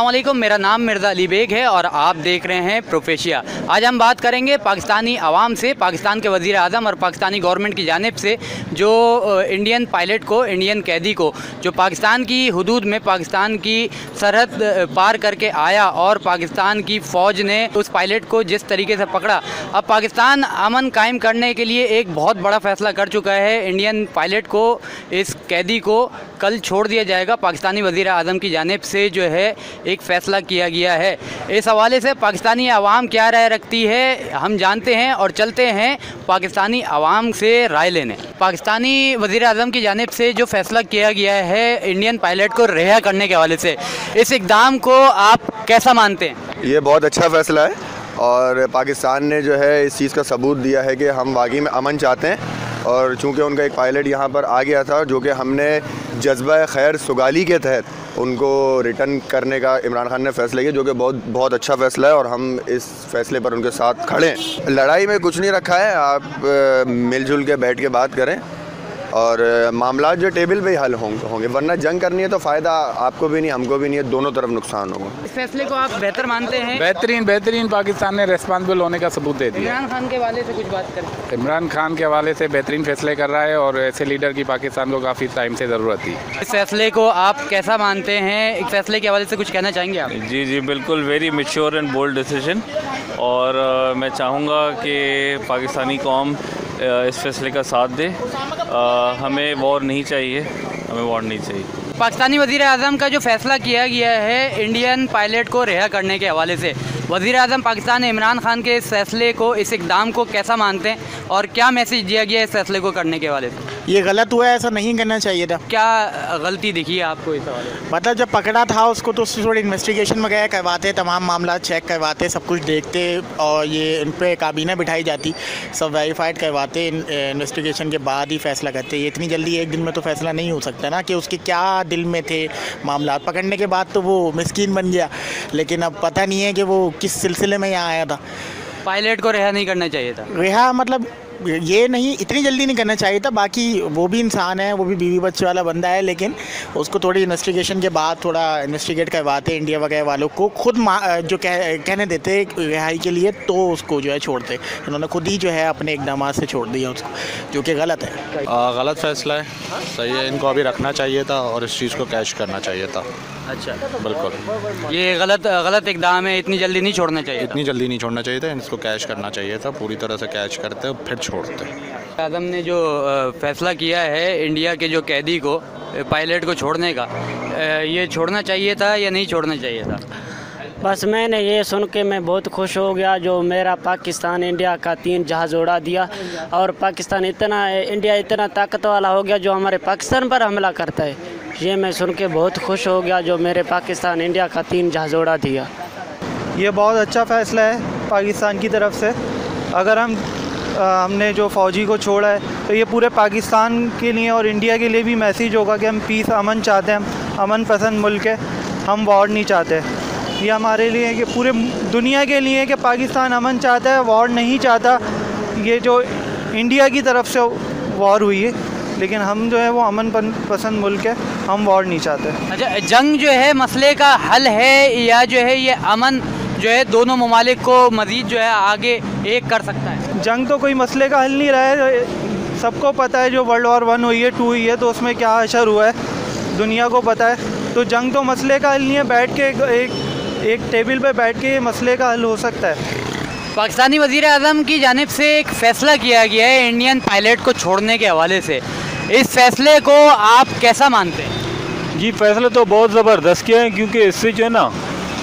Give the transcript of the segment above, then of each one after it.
अस्सलामुअलैकुम, मेरा नाम मिर्ज़ा अली बेग है और आप देख रहे हैं प्रोफेशिया। आज हम बात करेंगे पाकिस्तानी अवाम से, पाकिस्तान के वज़ीर आज़म और पाकिस्तानी गवर्नमेंट की जानिब से जो इंडियन पायलट को, इंडियन कैदी को जो पाकिस्तान की हदूद में पाकिस्तान की सरहद पार करके आया और पाकिस्तान की फ़ौज ने उस पायलट को जिस तरीके से पकड़ा। अब पाकिस्तान अमन कायम करने के लिए एक बहुत बड़ा फ़ैसला कर चुका है। इंडियन पायलट को, इस कैदी को कल छोड़ दिया जाएगा। पाकिस्तानी वज़ीर आज़म की जानिब से जो है एक फ़ैसला किया गया है। इस हवाले से पाकिस्तानी अवाम क्या राय रखती है हम जानते हैं और चलते हैं पाकिस्तानी अवाम से राय लेने। पाकिस्तानी वज़ीर आज़म की जानिब से जो फ़ैसला किया गया है इंडियन पायलट को रिहा करने के हवाले से, इस इक़दाम को आप कैसा मानते हैं? ये बहुत अच्छा फ़ैसला है और पाकिस्तान ने जो है इस चीज़ का सबूत दिया है कि हम वाकई में अमन चाहते हैं। और चूँकि उनका एक पायलट यहाँ पर आ गया था जो कि हमने जज्बा खैर सुगाली के तहत उनको रिटर्न करने का इमरान खान ने फ़ैसला किया, जो कि बहुत अच्छा फ़ैसला है और हम इस फ़ैसले पर उनके साथ खड़े हैं। लड़ाई में कुछ नहीं रखा है, आप मिलजुल के बैठ के बात करें और मामला जो टेबल पे ही हल होंगे, वरना जंग करनी है तो फ़ायदा आपको भी नहीं, हमको भी नहीं है, दोनों तरफ नुकसान होगा। इस फैसले को आप बेहतर मानते हैं? बेहतरीन पाकिस्तान ने रेस्पॉन्सिबल होने का सबूत दे दिया। इमरान खान के हवाले से कुछ बात करें। इमरान खान के हवाले से बेहतरीन फैसले कर रहा है और ऐसे लीडर की पाकिस्तान को काफ़ी टाइम से ज़रूरत थी। इस फैसले को आप कैसा मानते हैं? इस फैसले के हवाले से कुछ कहना चाहेंगे आप? जी बिल्कुल, very mature and bold decision. और मैं चाहूँगा कि पाकिस्तानी कौम इस फैसले का साथ दे। हमें वॉर नहीं चाहिए, हमें वॉर नहीं चाहिए। पाकिस्तानी वज़ीर आज़म का जो फ़ैसला किया गया है इंडियन पायलट को रिहा करने के हवाले से, वज़ीर आज़म पाकिस्तान ने इमरान खान के इस फैसले को, इस इक़दाम को कैसा मानते हैं और क्या मैसेज दिया गया इस फैसले को करने के हवाले से? ये गलत हुआ है, ऐसा नहीं करना चाहिए था। क्या गलती दिखी है आपको इस हवाले से? मतलब जब पकड़ा था उसको तो थोड़ी इन्वेस्टिगेशन वगैरह करवाते, तमाम मामला चेक करवाते, सब कुछ देखते और ये उन पर काबीना बिठाई जाती, सब वेरीफाइड करवाते, इन्वेस्टिगेशन के बाद ही फ़ैसला करते। ये इतनी जल्दी एक दिन में तो फ़ैसला नहीं हो सकता ना कि उसके क्या दिल में थे मामला। पकड़ने के बाद तो वो मिस्कीन बन गया, लेकिन अब पता नहीं है कि वो किस सिलसिले में यहाँ आया था। पायलट को रिहा नहीं करना चाहिए था? रिहा मतलब ये नहीं, इतनी जल्दी नहीं करना चाहिए था। बाकी वो भी इंसान है, वो भी बीवी बच्चे वाला बंदा है, लेकिन उसको थोड़ी इन्वेस्टिगेशन के बाद थोड़ा इन्वेस्टिगेट करवाते इंडिया वगैरह वालों को, खुद जो कहने देते रिहाई के लिए, तो उसको जो है छोड़ते। इन्होंने खुद ही जो है अपने इक़दाम से छोड़ दिया उसको, जो कि गलत है। गलत फैसला है, सही है। इनको अभी रखना चाहिए था और इस चीज़ को कैश करना चाहिए था। अच्छा, बिल्कुल ये गलत इक़दाम है, इतनी जल्दी नहीं छोड़ना चाहिए। इतनी जल्दी नहीं छोड़ना चाहिए था, इसको कैश करना चाहिए था, पूरी तरह से कैश करते और फिर छोड़ते। आज़म ने जो फ़ैसला किया है इंडिया के जो कैदी को, पायलट को छोड़ने का, ये छोड़ना चाहिए था या नहीं छोड़ना चाहिए था? बस मैंने ये सुन के मैं बहुत खुश हो गया जो मेरा पाकिस्तान इंडिया का 3 जहाज़ उड़ा दिया और पाकिस्तान इंडिया इतना ताकत वाला हो गया जो हमारे पाकिस्तान पर हमला करता है। ये मैं सुन के बहुत खुश हो गया जो मेरे पाकिस्तान इंडिया का 3 जहाज़ उड़ा दिया। ये बहुत अच्छा फ़ैसला है पाकिस्तान की तरफ से। अगर हमने जो फ़ौजी को छोड़ा है तो ये पूरे पाकिस्तान के लिए और इंडिया के लिए भी मैसेज होगा कि हम पीस, अमन चाहते हैं, हम अमन पसंद मुल्क है, हम वॉर नहीं चाहते। ये हमारे लिए कि पूरे दुनिया के लिए कि पाकिस्तान अमन चाहता है, वॉर नहीं चाहता। ये जो इंडिया की तरफ से वॉर हुई है, लेकिन हम जो है वो अमन पसंद मुल्क है, हम वॉर नहीं चाहते। अच्छा, जंग जो है मसले का हल है या जो है ये अमन जो है दोनों ममालिक को मज़ीद जो है आगे एक कर सकता है? जंग तो कोई मसले का हल नहीं रहा है। सबको पता है जो वर्ल्ड वॉर 1 हुई है, 2 हुई है, तो उसमें क्या असर हुआ है दुनिया को पता है। तो जंग तो मसले का हल नहीं है, बैठ के एक टेबल पे बैठ के ये मसले का हल हो सकता है। पाकिस्तानी वज़ीर आज़म की जानिब से एक फ़ैसला किया गया है इंडियन पायलट को छोड़ने के हवाले से, इस फैसले को आप कैसा मानते हैं? जी, फैसला तो बहुत ज़बरदस्त किया है, क्योंकि इससे जो है ना,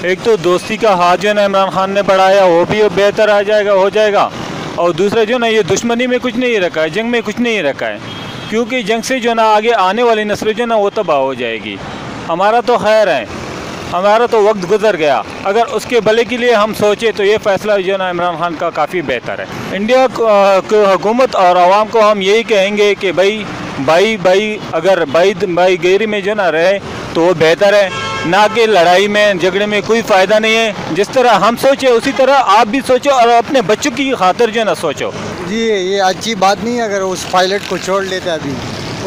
एक तो दोस्ती का हाथ जो है ना इमरान खान ने बढ़ाया, वो भी बेहतर हो जाएगा और दूसरा जो ना ये दुश्मनी में कुछ नहीं रखा है, जंग में कुछ नहीं रखा है, क्योंकि जंग से जो ना आगे आने वाली नस्ल जो ना वो तबाह हो जाएगी। हमारा तो खैर है, हमारा तो वक्त गुजर गया। अगर उसके भले के लिए हम सोचें तो ये फ़ैसला जो ना इमरान खान का काफ़ी बेहतर है। इंडिया को हुकूमत और आवाम को हम यही कहेंगे कि भाई अगर भाईगिरी में जो ना रहे तो वो बेहतर है, ना कि लड़ाई में झगड़े में कोई फ़ायदा नहीं है। जिस तरह हम सोचे उसी तरह आप भी सोचो और अपने बच्चों की खातिर जो ना सोचो। जी, ये अच्छी बात नहीं है अगर उस पायलट को छोड़ लेते, अभी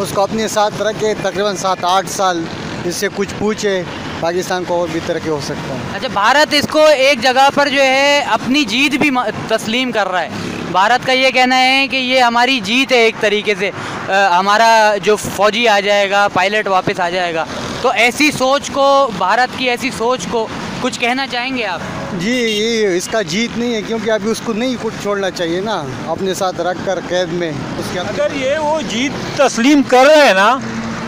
उसको अपने साथ रख के तकरीबन 7-8 साल इससे कुछ पूछे, पाकिस्तान को और भी तरक्की हो सकता है। अच्छा, भारत इसको एक जगह पर जो है अपनी जीत भी तस्लीम कर रहा है। भारत का ये कहना है कि ये हमारी जीत है एक तरीके से, हमारा जो फौजी आ जाएगा, पायलट वापस आ जाएगा। तो ऐसी सोच को, भारत की ऐसी सोच को कुछ कहना चाहेंगे आप? जी, ये इसका जीत नहीं है, क्योंकि अभी उसको नहीं कुछ छोड़ना चाहिए ना, अपने साथ रख कर कैद में। उसके अगर ये वो जीत तस्लीम कर रहे हैं ना,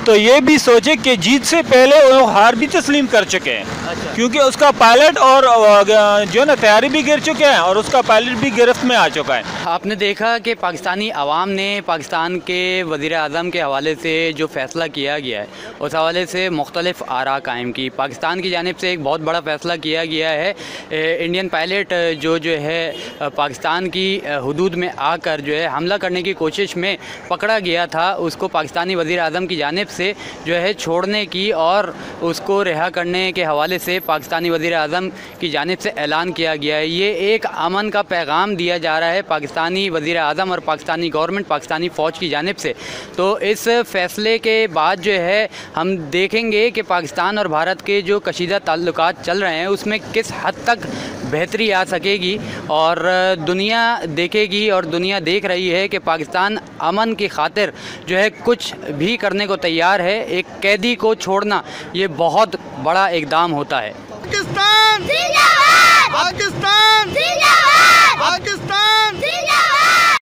तो ये भी सोचे कि जीत से पहले वो हार भी तस्लीम कर चुके हैं। अच्छा। क्योंकि उसका पायलट और जो ना तैयारी भी गिर चुके हैं और उसका पायलट भी गिरफ्त में आ चुका है। आपने देखा कि पाकिस्तानी अवाम ने पाकिस्तान के वज़ीर आज़म के हवाले से जो फ़ैसला किया गया है, उस हवाले से मुख्तलिफ़ आरा कायम की। पाकिस्तान की जानिब से एक बहुत बड़ा फ़ैसला किया गया है। इंडियन पायलट जो है पाकिस्तान की हदूद में आकर जो है हमला करने की कोशिश में पकड़ा गया था, उसको पाकिस्तानी वज़ीर आज़म की जानिब से जो है छोड़ने की और उसको रिहा करने के हवाले से पाकिस्तानी वज़ीर आज़म की जानिब से ऐलान किया गया है। ये एक अमन का पैगाम दिया जा रहा है पाकिस्तानी वज़ीर आज़म और पाकिस्तानी गवर्नमेंट, पाकिस्तानी फ़ौज की जानिब से। तो इस फ़ैसले के बाद जो है हम देखेंगे कि पाकिस्तान और भारत के जो कशीदा ताल्लुकात चल रहे हैं उसमें किस हद तक बेहतरी आ सकेगी, और दुनिया देखेगी और दुनिया देख रही है कि पाकिस्तान अमन की खातिर जो है कुछ भी करने को तैयार है। एक कैदी को छोड़ना ये बहुत बड़ा इक़दाम होता है। पाकिस्तान जिंदाबाद! पाकिस्तान जिंदाबाद! पाकिस्तान